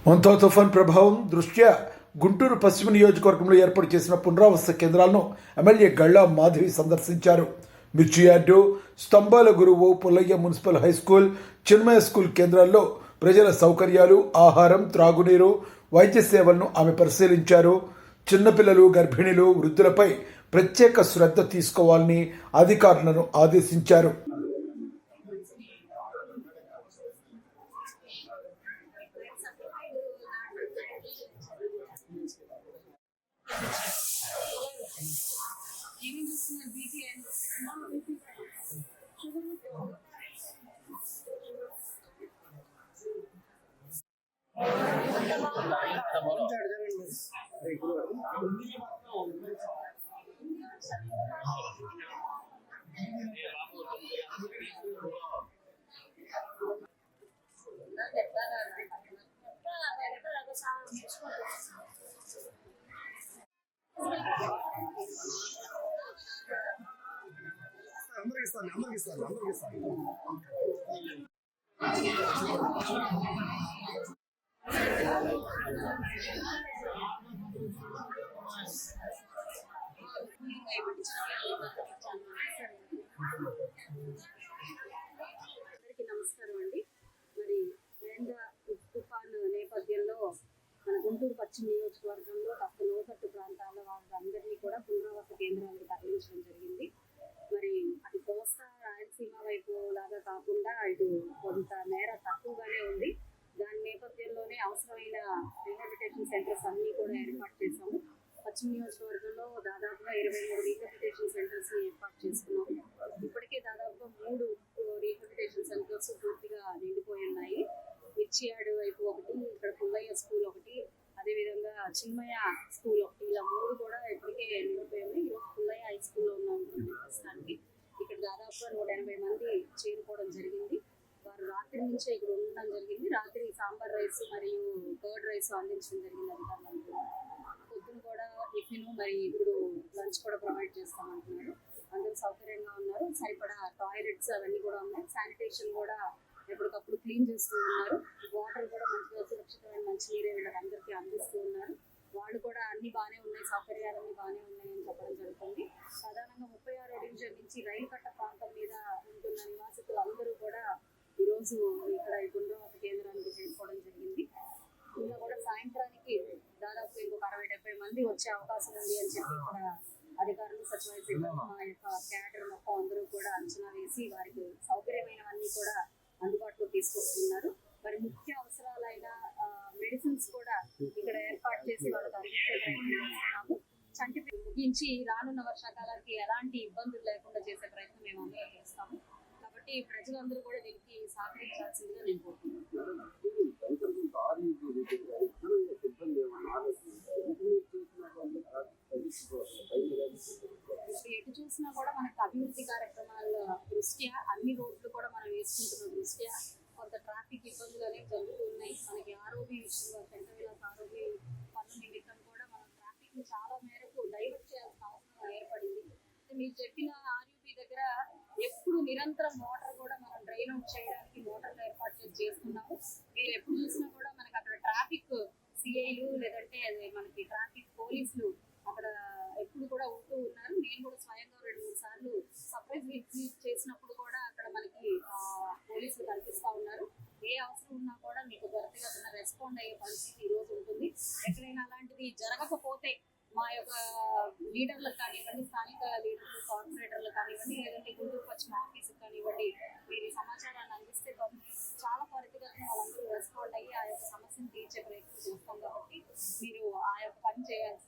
మొంతా తుఫాన్ ప్రభావం దృష్ట్యా గుంటూరు పశ్చిమ నియోజకవర్గంలో ఏర్పాటు చేసిన పునరావాస కేంద్రాలను ఎమ్మెల్యే గళ్ళా మాధవి సందర్శించారు. మిర్చి యార్డు, స్తంభాల గురువు, పుల్లయ్య మున్సిపల్ హైస్కూల్, చిన్మయ స్కూల్ కేంద్రాల్లో ప్రజల సౌకర్యాలు, ఆహారం, త్రాగునీరు, వైద్య సేవలను ఆమె పరిశీలించారు. చిన్నపిల్లలు, గర్భిణీలు, వృద్ధులపై ప్రత్యేక శ్రద్ధ తీసుకోవాలని అధికారులను ఆదేశించారు. నమస్కారం అండి. మరి తుఫాను నేపథ్యంలో మన గుంటూరు పశ్చిమ నియోజకవర్గంలో కాస్త లోతట్టు ప్రాంతాల వాళ్ళందరినీ కూడా పునరావాస కేంద్రాలకు తరలించడం జరిగింది. మరి అటు కోస్తా రాయలసీమ వైపు లాగా కాకుండా ఇటు కొంత మేర తక్కువగానే ఉంది. దాని నేపథ్యంలోనే అవసరమైన రీహాబిలిటేషన్ సెంటర్స్ అన్ని కూడా ఏర్పాటు చేశాము. పశ్చిమ నియోజకవర్గంలో దాదాపుగా 23 రీహాబిలిటేషన్ సెంటర్స్ ని ఏర్పాటు చేసుకున్నాము. ఇప్పటికే దాదాపుగా 3 రీహాబిలిటేషన్ సెంటర్స్ పూర్తిగా నిండిపోయి ఉన్నాయి. మిర్చి యార్డు వైపు ఒకటి, ఇక్కడ పుల్లయ్య స్కూల్ ఒకటి, అదేవిధంగా చిన్మయ స్కూల్ ఒకటి, ఇలా 3 కూడా ఇప్పటికే నిండిపోయి ఉన్నాయి. ఈరోజు పుల్లయ్య హై స్కూల్లో ఉన్నాం ప్రస్తుతానికి. ఇక్కడ దాదాపుగా 180 మంది చేరుకోవడం జరిగింది. వారు రాత్రి నుంచే ఇక్కడ ఉండడం జరిగింది. రాత్రి సాంబార్ రైస్ మరియు కర్డ్ రైస్ అందించడం జరిగింది అధికారులందరూ. పొద్దున కూడా టిఫిన్, మరి ఇప్పుడు లంచ్ కూడా ప్రొవైడ్ చేస్తామంటున్నారు. అందరూ సౌకర్యంగా ఉన్నారు. సరిపడా టాయిలెట్స్ అవన్నీ కూడా ఉన్నాయి. శానిటేషన్ కూడా ఎప్పటికప్పుడు క్లీన్ చేస్తూ ఉన్నారు. వాటర్ కూడా మంచిగా సురక్షితమైన మంచి నీరే వీళ్ళందరికీ అందిస్తూ ఉన్నారు. వాళ్ళు కూడా అన్ని బాగానే ఉన్నాయి, సౌకర్యాలన్నీ బాగానే ఉన్నాయని చెప్పడం జరుగుతుంది. సాధారణంగా 36వ డివిజన్ నుంచి రైలు కట్ట ప్రాంతం మీద ఉంటున్న నివాసితులు అందరూ కూడా ఈరోజు ఇక్కడ ఈ పునరావాస కేంద్రానికి చేరుకోవడం జరిగింది. ఇంకా కూడా సాయంత్రానికి దాదాపు ఇంకొక 60-70 మంది వచ్చే అవకాశం ఉంది అని చెప్పి ఇక్కడ అధికారులు, సచివాలయ సిబ్బంది, మా యొక్క క్యాడర్ మొత్తం అందరూ కూడా అంచనా వేసి వారికి సౌకర్యమైనవన్నీ కూడా అందుబాటులో తీసుకొస్తున్నారు. మరి ముఖ్య అవసరాలైన మెడిసిన్స్ కూడా ఇక్కడ ఏర్పాటు చేసి వాళ్ళకి అందించే ప్రయత్నం చేస్తున్నాము. చంటి ముగించి రానున్న వర్షాకాలానికి ఎలాంటి ఇబ్బందులు లేకుండా చేసే ప్రయత్నం మేము అందరూ చేస్తాము. కాబట్టి ప్రజలందరూ కూడా దీనికి సహకరించాల్సిందిగా నేను కోరుతున్నాను. ఎటు చూసినా కూడా మనకి అభివృద్ధి కార్యక్రమాల దృష్ట్యా అన్ని రోడ్లు కూడా మనం వేసుకుంటున్న దృష్ట్యా కొంత ట్రాఫిక్ ఇబ్బందులు అనేవి జరుగుతున్నాయి. మనకి ఆరోగ్య విషయంలో సెంట్రల్ ఆరోగ్య పనుల నిమిత్తం కూడా మనం ట్రాఫిక్ ని చాలా మేరకు డైవర్ట్ చేయాల్సిన అవసరం ఏర్పడింది. మీరు చెప్పిన ఆర్యూపీ దగ్గర ఎప్పుడు నిరంతరం వాటర్ కూడా మనం డ్రైన్ అవుట్ చేయడానికి మోటార్లు ఏర్పాటు చేస్తున్నాము. మీరు ఎప్పుడు చూసినా కూడా మనకి అక్కడ ట్రాఫిక్ సిఐలు లేదంటే మనకి ట్రాఫిక్ పోలీసులు అక్కడ ఎప్పుడు కూడా ఉంటూ ఉన్నారు. నేను కూడా స్వయంగా 2-3 సార్లు సర్ప్రైజ్ విజిట్ చేసినప్పుడు కూడా అక్కడ మనకి పోలీసులు కనిపిస్తూ ఉన్నారు. ఏ అవసరం ఉన్నా కూడా మీకు త్వరితగతిన రెస్పాండ్ అయ్యే పరిస్థితి ఈ రోజు ఉంటుంది. ఎక్కడైనా అలాంటిది జరగకపోతే మా యొక్క లీడర్లకు కానివ్వండి, స్థానిక లీడర్లు, కార్పొరేటర్లు కానివ్వండి, లేదంటే గుంటూరు పశ్చిమ ఆఫీసుకు కానివ్వండి, మీరు సమాచారాన్ని అందిస్తే చాలా త్వరితగతిన వాళ్ళందరూ రెస్పాండ్ అయ్యి ఆ యొక్క సమస్యను తీర్చే ప్రయత్నం చేస్తాం. కాబట్టి మీరు ఆ యొక్క పని చేయాల్సి